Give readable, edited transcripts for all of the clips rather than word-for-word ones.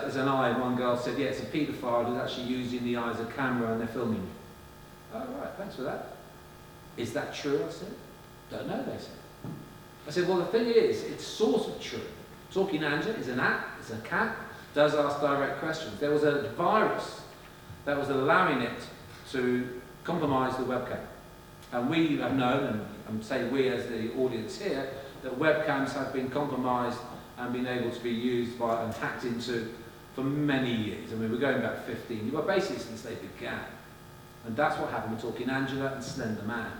There's an eye, one girl said, yeah, it's a paedophile who's actually using the eye as a camera and they're filming you. Oh, right, thanks for that. Is that true, I said? Don't know, they said. I said, well, the thing is, it's sort of true. Talking Angela is an app, it's a cat, does ask direct questions. There was a virus that was allowing it to compromise the webcam. And we have known, and I'm saying we as the audience here, that webcams have been compromised and been able to be used by and hacked into for many years. I mean, we're going back 15, well, basically since they began. And that's what happened with Talking Angela and Slender Man.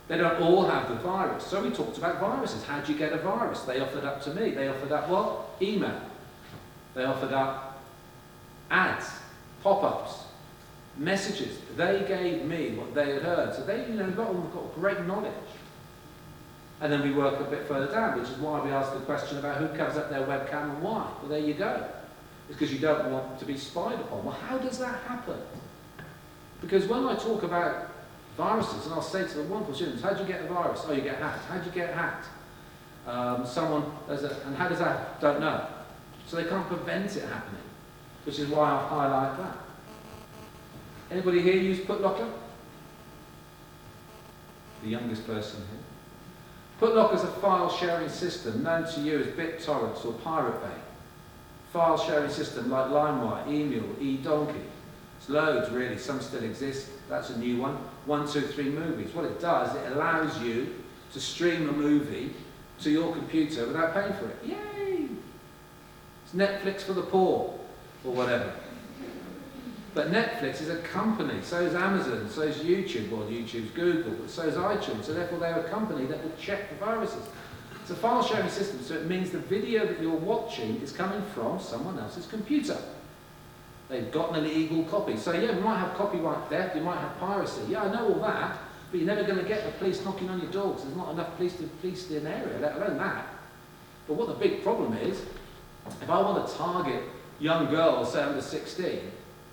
They don't all have the virus. So we talked about viruses. How do you get a virus? They offered up to me. They offered up what? Email. They offered up ads, pop-ups, messages. They gave me what they had heard. So they, got great knowledge. And then we work a bit further down, which is why we asked the question about who covers up their webcam and why. Well, there you go. It's because you don't want to be spied upon. Well, how does that happen? Because when I talk about viruses, and I'll say to the wonderful students, how do you get a virus? Oh, you get hacked. How do you get hacked? And how does that? Don't know. So they can't prevent it happening, which is why I highlight that. Anybody here use PutLocker? The youngest person here. PutLocker is a file sharing system known to you as BitTorrents or Pirate Bay. File sharing system like LimeWire, Emule, eDonkey. It's loads really, some still exist. That's a new one. 123 Movies. What it does, it allows you to stream a movie to your computer without paying for it. Yay! It's Netflix for the poor, or whatever. But Netflix is a company, so is Amazon, so is YouTube, well YouTube's Google, but so is iTunes, so therefore they're a company that will check for viruses. It's a file sharing system, so it means the video that you're watching is coming from someone else's computer. They've got an illegal copy. So yeah, you might have copyright theft, you might have piracy. Yeah, I know all that, but you're never going to get the police knocking on your door because there's not enough police to police the area, let alone that. But what the big problem is, if I want to target young girls, say under 16,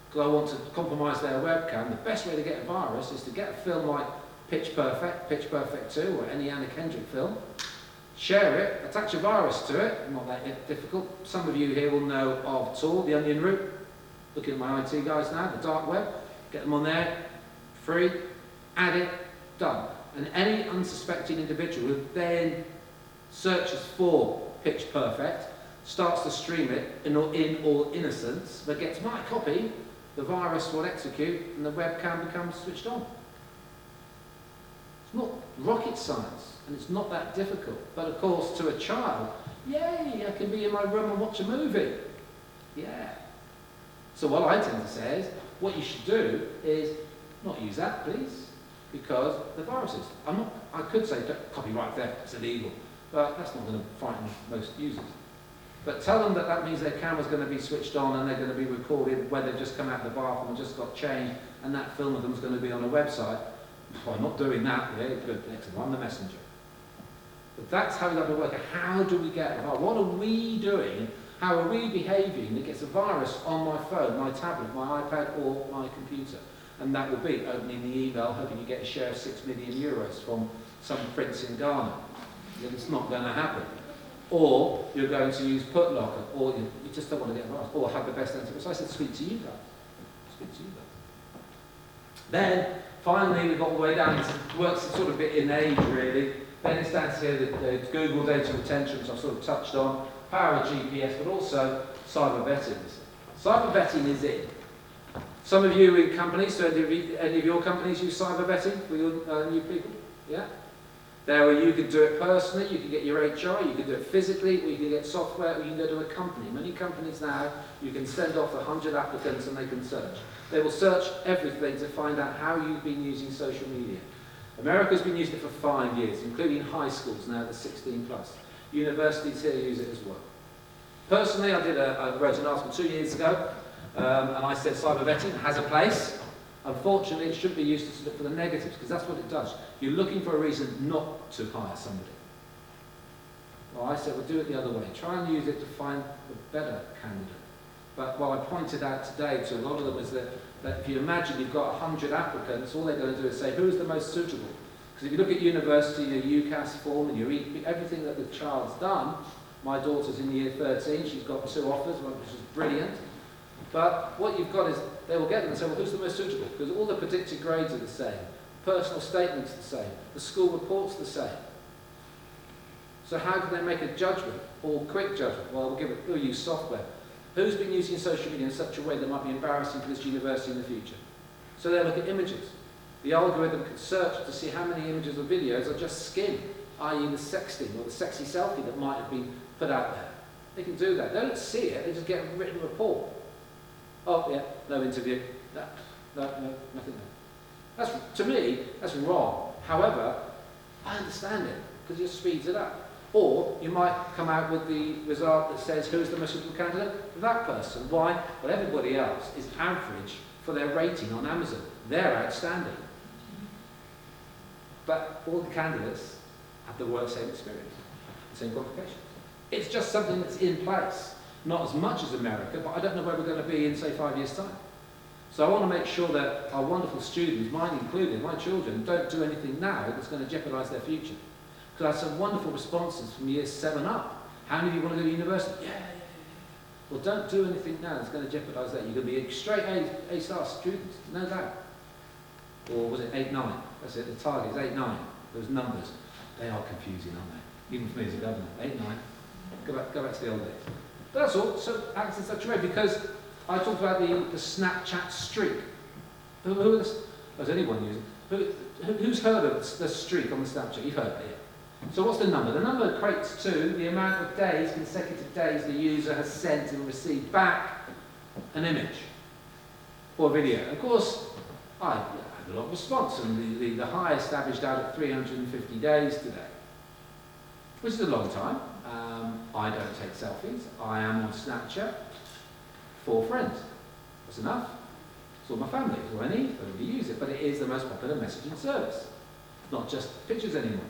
because I want to compromise their webcam, the best way to get a virus is to get a film like Pitch Perfect 2, or any Anna Kendrick film, share it, attach a virus to it, not that difficult. Some of you here will know of Tor, the onion route. Looking at my IT guys now, the dark web, get them on there, free, add it, done. And any unsuspecting individual who then searches for Pitch Perfect, starts to stream it in all innocence, but gets my copy, the virus will execute and the webcam becomes switched on. It's not rocket science, and it's not that difficult. But of course, to a child, yay, I can be in my room and watch a movie. Yeah. So what I tend to say is, what you should do is not use that, please, because the viruses. I could say copyright theft, it's illegal, but that's not going to frighten most users. But tell them that that means their camera's going to be switched on and they're going to be recorded when they've just come out of the bathroom and just got changed, and that film of them is going to be on a website. Well, I'm not doing that. Yeah, good. Excellent. I'm the messenger. But that's how we've got to work out. How do we get it? What are we doing? How are we behaving that gets a virus on my phone, my tablet, my iPad, or my computer? And that will be opening the email, hoping you get a share of €6 million from some prince in Ghana. It's not going to happen. Or you're going to use PutLocker, or you just don't want to get a virus, or have the best antivirus. So I said, speak to you guys. Speak to you guys. Then, finally, we got all the way down to works sort of a bit in age, really. Then it stands here the Google data retention, which I've sort of touched on. Power of GPS, but also cyber vetting. Cyber vetting is in. Some of you in companies, so any of your companies use cyber vetting for your new people? Yeah? There where you could do it personally, you could get your HR, you could do it physically, or you could get software, or you can go to a company. Many companies now, you can send off 100 applicants and they can search. They will search everything to find out how you've been using social media. America's been using it for 5 years, including high schools now, the 16 plus. Universities here use it as well. Personally, I wrote an article 2 years ago, and I said cyber vetting has a place. Unfortunately, it should be used to look for the negatives, because that's what it does. You're looking for a reason not to hire somebody. Well, I said, well, do it the other way. Try and use it to find the better candidate. But what I pointed out today to a lot of them is that if you imagine you've got 100 applicants, all they're going to do is say, who is the most suitable? Because if you look at university, your UCAS form and your everything that the child's done, My daughter's in year 13, she's got 2 offers, which is brilliant. But what you've got is, they will get them and say, well, who's the most suitable? Because all the predicted grades are the same, personal statements are the same, the school report's the same. So how can they make a judgment, or quick judgment? Well, we'll use software. Who's been using social media in such a way that might be embarrassing for this university in the future? So they look at images. The algorithm can search to see how many images or videos are just skin, i.e. the sexting or the sexy selfie that might have been put out there. They can do that. They don't see it, they just get a written report. Oh, yeah, no interview. No, nothing there. To me, that's wrong. However, I understand it, because it just speeds it up. Or you might come out with the result that says, who's the most suitable candidate? That person. Why? Well, everybody else is average for their rating on Amazon. They're outstanding. But all the candidates have the same experience, the same qualifications. It's just something that's in place. Not as much as America, but I don't know where we're going to be in, say, 5 years' time. So I want to make sure that our wonderful students, mine included, my children, don't do anything now that's going to jeopardise their future. Because I had some wonderful responses from years 7 up. How many of you want to go to university? Yeah. Well, don't do anything now that's going to jeopardise that. You're going to be a straight A-star students, no doubt. Or was it 8-9? That's it, the target is 8-9. Those numbers, they are confusing, aren't they? Even for me as a governor, 8-9. Go back to the old days. But that's all. So acts in such a way, because I talked about the Snapchat streak. Has anyone using? Who's heard of the streak on the Snapchat? You've heard of it. So what's the number? The number equates to the amount of days, consecutive days, the user has sent and received back an image or video. Of course, I had a lot of response, and the highest averaged out at 350 days today, which is a long time. I don't take selfies. I am on Snapchat for friends. That's enough. It's all my family. It's all I need. I don't really use it, but it is the most popular messaging service. Not just pictures anymore.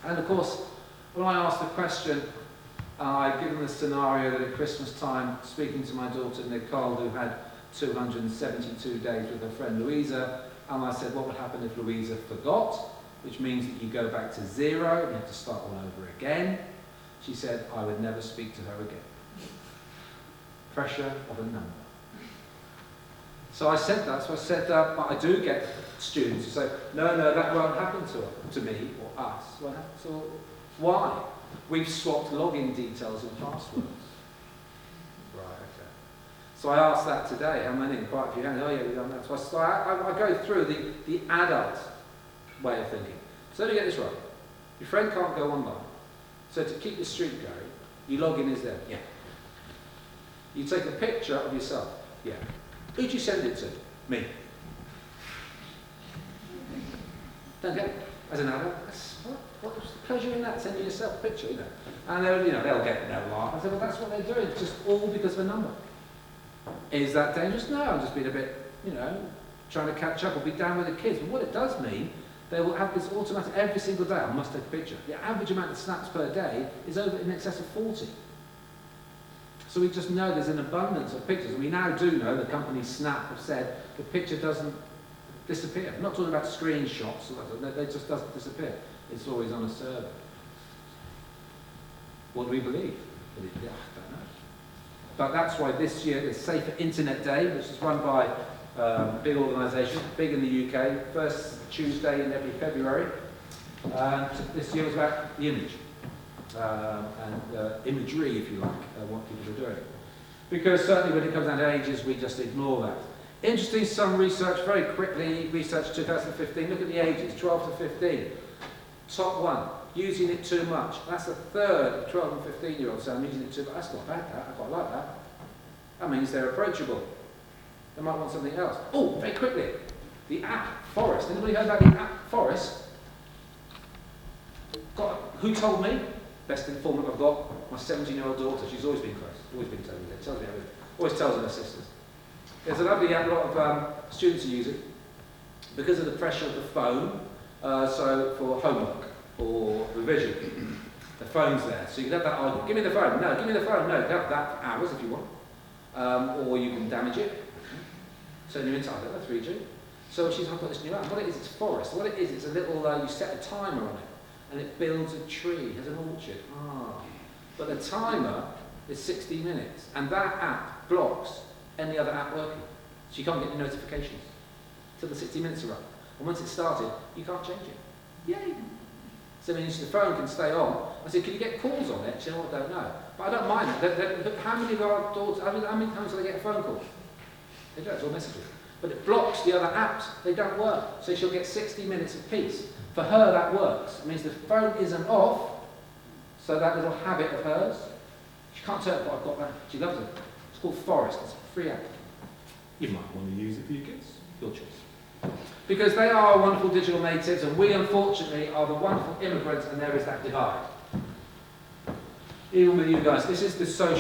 And of course, when I asked the question, I'd given the scenario that at Christmas time, speaking to my daughter Nicole, who had 272 days with her friend Louisa, and I said, what would happen if Louisa forgot? Which means that you go back to 0, you have to start all over again. She said, I would never speak to her again. Pressure of a number. So I said that, but I do get students who say, no, that won't happen to me or us. Won't happen to. Why? We've swapped login details and passwords. Right, okay. So I asked that today, how many? Quite a few. Oh yeah, we've done that. So I go through the adult way of thinking. So let me get this right. Your friend can't go online. So to keep the streak going, you log in as them. Yeah. You take a picture of yourself. Yeah. Who'd you send it to? Me. Don't get it. As an adult, what's the pleasure in that? Sending yourself a picture, you know. And they'll get no laugh. I said, well, that's what they're doing. It's just all because of a number. Is that dangerous? No, I'm just being a bit, trying to catch up or be down with the kids. But what it does mean, they will have this automatic, every single day, I must take a picture. The average amount of snaps per day is over in excess of 40. So we just know there's an abundance of pictures. And we now do know, the company Snap have said, the picture doesn't disappear. I'm not talking about screenshots, they just doesn't disappear. It's always on a server. What do we believe? I don't know. But that's why this year, the Safer Internet Day, which is run by a big organisation, big in the UK, first Tuesday in every February. This year was about the image. And imagery, if you like, what people are doing. Because certainly when it comes down to ages, we just ignore that. Interesting, some research, very quickly, research 2015, look at the ages, 12 to 15. Top one, using it too much. That's a third of 12 and 15-year-olds saying I'm using it too much. That's not bad, that. I quite like that. That means they're approachable. They might want something else. Oh, very quickly, the app, Forest. Anybody heard about the app, Forest? Who told me? Best informant I've got, my 17-year-old daughter. She's always been close, always been telling me. Tells me everything. Always tells her sisters. There's a lovely app, a lot of students are using because of the pressure of the phone. So for homework or revision, the phone's there. So you can have that argument. Give me the phone. No, give me the phone. No, you can have that for hours if you want. Or you can damage it. Turn your entire 3G. So she's got this new app. What it is, it's Forest. What it is, it's a little, you set a timer on it. And it builds a tree, has an orchard. But the timer is 60 minutes, and that app blocks any other app working. So you can't get any notifications till the 60 minutes are up. And once it's started, you can't change it. Yay! So it means the phone can stay on. I said, can you get calls on it? She said, well, I don't know. But I don't mind it. How many of our daughters, how many times do they get a phone call? They don't, it's all messages. But it blocks the other apps. They don't work. So she'll get 60 minutes of peace. For her, that works. It means the phone isn't off, so that little habit of hers, she can't tell what I've got that. She loves it. It's called Forest. It's a free app. You might want to use it for your kids. Your choice. Because they are wonderful digital natives, and we, unfortunately, are the wonderful immigrants, and there is that divide. Even with you guys, this is the social